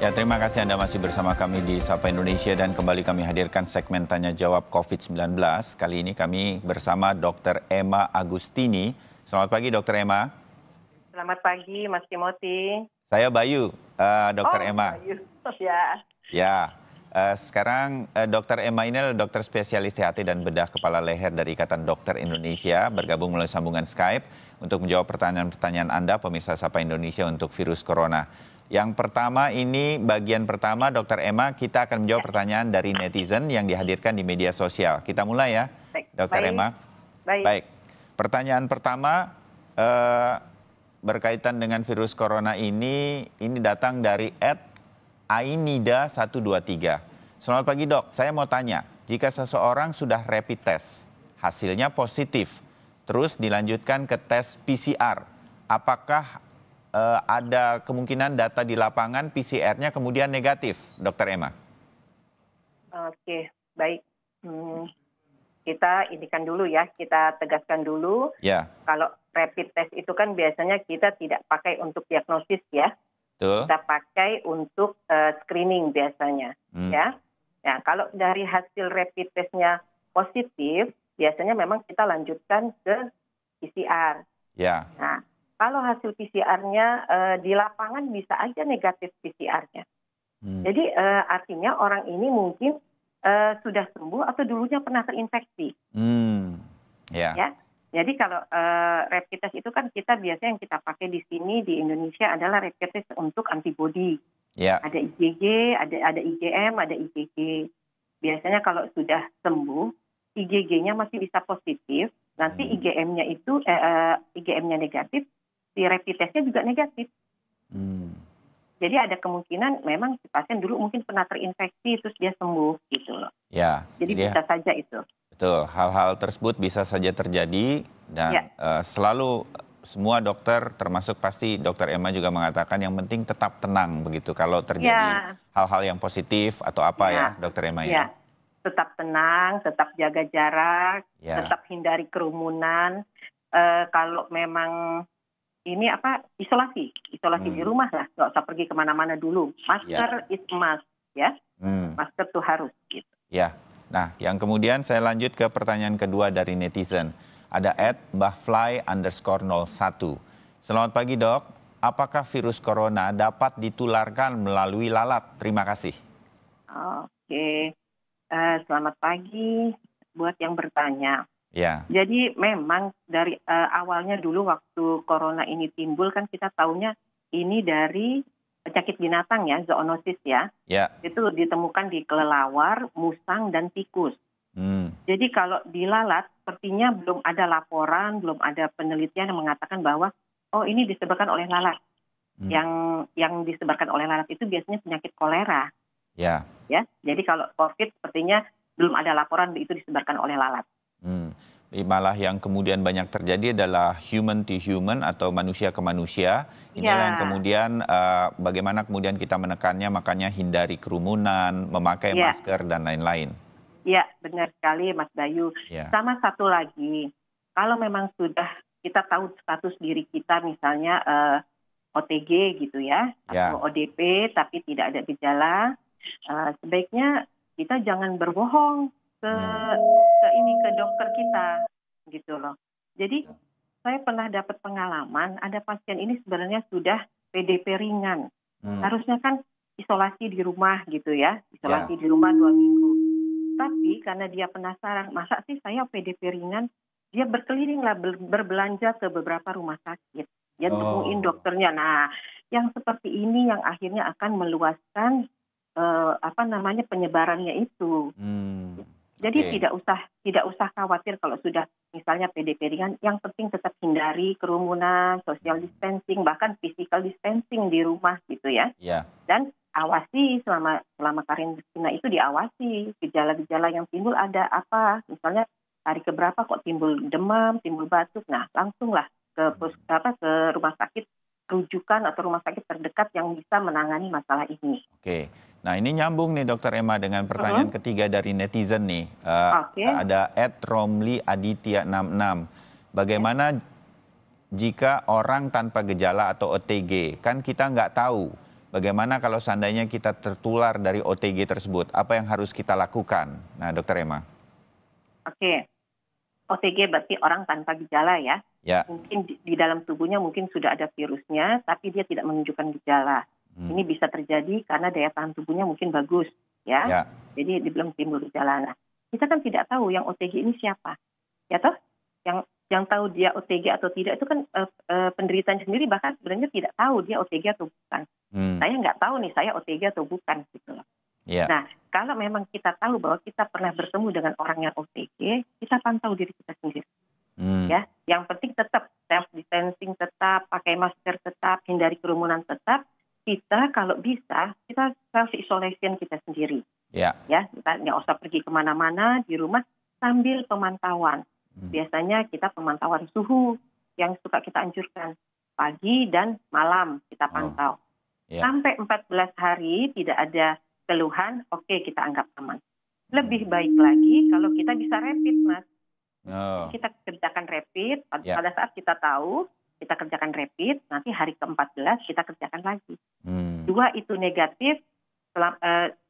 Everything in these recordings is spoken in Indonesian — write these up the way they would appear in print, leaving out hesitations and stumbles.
Ya, terima kasih Anda masih bersama kami di Sapa Indonesia dan kembali kami hadirkan segmen Tanya Jawab COVID-19. Kali ini kami bersama Dr. Emma Agustini. Selamat pagi Dr. Emma. Selamat pagi Mas Timothy. Saya Bayu, Dr. Emma. Bayu. Ya. Ya, sekarang Dr. Emma ini adalah dokter spesialis hati dan bedah kepala leher dari Ikatan Dokter Indonesia, bergabung melalui sambungan Skype untuk menjawab pertanyaan-pertanyaan Anda, pemirsa Sapa Indonesia untuk virus corona. Yang pertama ini, bagian pertama Dr. Emma, kita akan menjawab pertanyaan dari netizen yang dihadirkan di media sosial. Kita mulai ya, Dr. Emma. Baik. Pertanyaan pertama berkaitan dengan virus corona ini datang dari @ainida123. Selamat pagi dok, saya mau tanya, jika seseorang sudah rapid test, hasilnya positif, terus dilanjutkan ke tes PCR, apakah ada kemungkinan data di lapangan PCR-nya kemudian negatif, Dr. Emma? Oke, baik. Kita indikan dulu ya, kita tegaskan dulu. Ya. Kalau rapid test itu kan biasanya kita tidak pakai untuk diagnosis ya. Betul. Kita pakai untuk screening biasanya. Ya. Nah, kalau dari hasil rapid testnya positif, biasanya memang kita lanjutkan ke PCR. Ya. Nah, kalau hasil PCR-nya di lapangan bisa aja negatif PCR-nya. Jadi artinya orang ini mungkin sudah sembuh atau dulunya pernah terinfeksi. Ya. Jadi kalau rapid test itu kan kita biasanya yang kita pakai di sini di Indonesia adalah rapid test untuk antibody. Ya. Ada IgG, ada IgM, ada IgG. Biasanya kalau sudah sembuh, IgG-nya masih bisa positif, nanti IgM-nya itu IgM-nya negatif, si rapid testnya juga negatif. Jadi ada kemungkinan memang si pasien dulu mungkin pernah terinfeksi terus dia sembuh gitu loh. Ya. Jadi bisa saja itu. Betul, hal-hal tersebut bisa saja terjadi dan selalu semua dokter termasuk pasti Dr. Emma juga mengatakan yang penting tetap tenang begitu kalau terjadi hal-hal yang positif atau apa ya Dr. Emma ya. Tetap tenang, tetap jaga jarak, tetap hindari kerumunan. Kalau memang ini isolasi di rumah lah, nggak usah pergi kemana-mana dulu. Masker is must ya, masker tuh harus gitu. Ya, nah yang kemudian saya lanjut ke pertanyaan kedua dari netizen. Ada @bahfly_01. Selamat pagi dok, apakah virus corona dapat ditularkan melalui lalat? Terima kasih. Oke, selamat pagi buat yang bertanya. Ya. Jadi memang dari awalnya dulu waktu corona ini timbul kan kita taunya ini dari penyakit binatang ya, zoonosis ya. Itu ditemukan di kelelawar, musang, dan tikus. Jadi kalau di lalat sepertinya belum ada laporan, belum ada penelitian yang mengatakan bahwa ini disebabkan oleh lalat. Yang disebabkan oleh lalat itu biasanya penyakit kolera. Ya. Jadi kalau COVID sepertinya belum ada laporan itu disebabkan oleh lalat. Malah yang kemudian banyak terjadi adalah human to human atau manusia ke manusia. Inilah yang kemudian bagaimana kemudian kita menekannya, makanya hindari kerumunan, memakai masker dan lain-lain. Ya, benar sekali Mas Bayu. Sama satu lagi, kalau memang sudah kita tahu status diri kita misalnya OTG gitu ya, atau ODP tapi tidak ada gejala, sebaiknya kita jangan berbohong ke dokter kita gitu loh. Jadi saya pernah dapat pengalaman ada pasien ini sebenarnya sudah PDP ringan. Harusnya kan isolasi di rumah gitu ya, isolasi di rumah 2 minggu. Tapi karena dia penasaran, masa sih saya PDP ringan, dia berkeliling lah berbelanja ke beberapa rumah sakit. Dia temuin dokternya. Nah, yang seperti ini yang akhirnya akan meluaskan penyebarannya itu. Jadi tidak usah khawatir kalau sudah misalnya PDP ringan, yang penting tetap hindari kerumunan, social distancing, bahkan physical distancing di rumah gitu ya. Dan awasi selama karantina itu diawasi gejala-gejala yang timbul ada apa, misalnya hari keberapa kok timbul demam, timbul batuk, nah langsunglah ke rumah sakit rujukan atau rumah sakit terdekat yang bisa menangani masalah ini. Oke. Nah ini nyambung nih Dr. Emma dengan pertanyaan ketiga dari netizen nih. Ada @romliaditya66. Bagaimana jika orang tanpa gejala atau OTG? Kan kita nggak tahu bagaimana kalau seandainya kita tertular dari OTG tersebut? Apa yang harus kita lakukan? Nah, Dokter Emma. Oke, OTG berarti orang tanpa gejala ya. Ya. Mungkin di dalam tubuhnya mungkin sudah ada virusnya, tapi dia tidak menunjukkan gejala. Ini bisa terjadi karena daya tahan tubuhnya mungkin bagus, ya. Jadi belum timbul gejala. Nah, kita kan tidak tahu yang OTG ini siapa, ya toh? Yang tahu dia OTG atau tidak itu kan penderitanya sendiri bahkan sebenarnya tidak tahu dia OTG atau bukan. Saya nggak tahu nih saya OTG atau bukan gitu loh. Nah, kalau memang kita tahu bahwa kita pernah bertemu dengan orang yang OTG, kita pantau diri kita sendiri. Ya, yang penting tetap self distancing, tetap pakai masker, tetap hindari kerumunan, tetap kita kalau bisa kita self isolation kita sendiri. Ya, kita nggak usah pergi kemana-mana, di rumah sambil pemantauan. Biasanya kita pemantauan suhu yang suka kita anjurkan pagi dan malam kita pantau. Sampai 14 hari tidak ada keluhan, oke, kita anggap aman. Lebih baik lagi kalau kita bisa rapid, Mas. Kita kerjakan rapid, pada saat kita tahu, kita kerjakan rapid, nanti hari ke-14 kita kerjakan lagi. 2 itu negatif,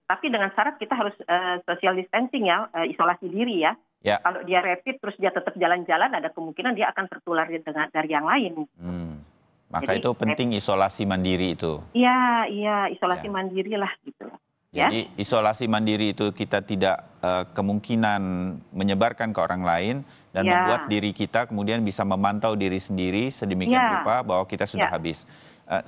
tapi dengan syarat kita harus social distancing ya, isolasi diri ya. Kalau dia rapid terus dia tetap jalan-jalan, ada kemungkinan dia akan tertular dari yang lain. Maka jadi, itu penting isolasi mandiri itu. Iya, isolasi mandiri lah gitu. Jadi isolasi mandiri itu kita tidak kemungkinan menyebarkan ke orang lain dan membuat diri kita kemudian bisa memantau diri sendiri sedemikian rupa bahwa kita sudah habis.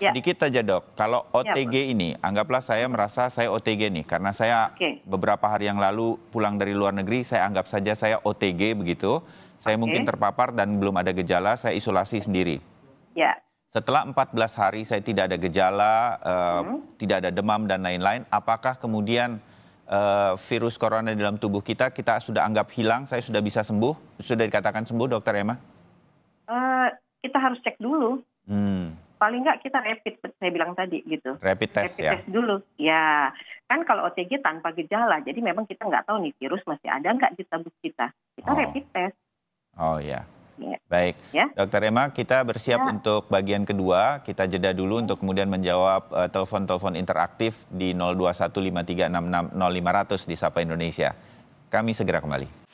Sedikit saja Dok, kalau OTG ini, anggaplah saya merasa saya OTG nih, karena saya beberapa hari yang lalu pulang dari luar negeri, saya anggap saja saya OTG begitu, saya mungkin terpapar dan belum ada gejala, saya isolasi sendiri. Setelah 14 hari saya tidak ada gejala, tidak ada demam dan lain-lain, apakah kemudian virus corona di dalam tubuh kita sudah anggap hilang, saya sudah bisa sembuh, sudah dikatakan sembuh Dokter Emma? Kita harus cek dulu. Paling nggak kita rapid, saya bilang tadi gitu. Rapid test dulu. Ya, kan kalau OTG tanpa gejala, jadi memang kita nggak tahu nih virus masih ada nggak di tubuh kita. Kita rapid test. Oh ya. Baik, Dokter Emma, kita bersiap untuk bagian kedua. Kita jeda dulu untuk kemudian menjawab telepon-telepon interaktif di 021536600500 di Sapa Indonesia. Kami segera kembali.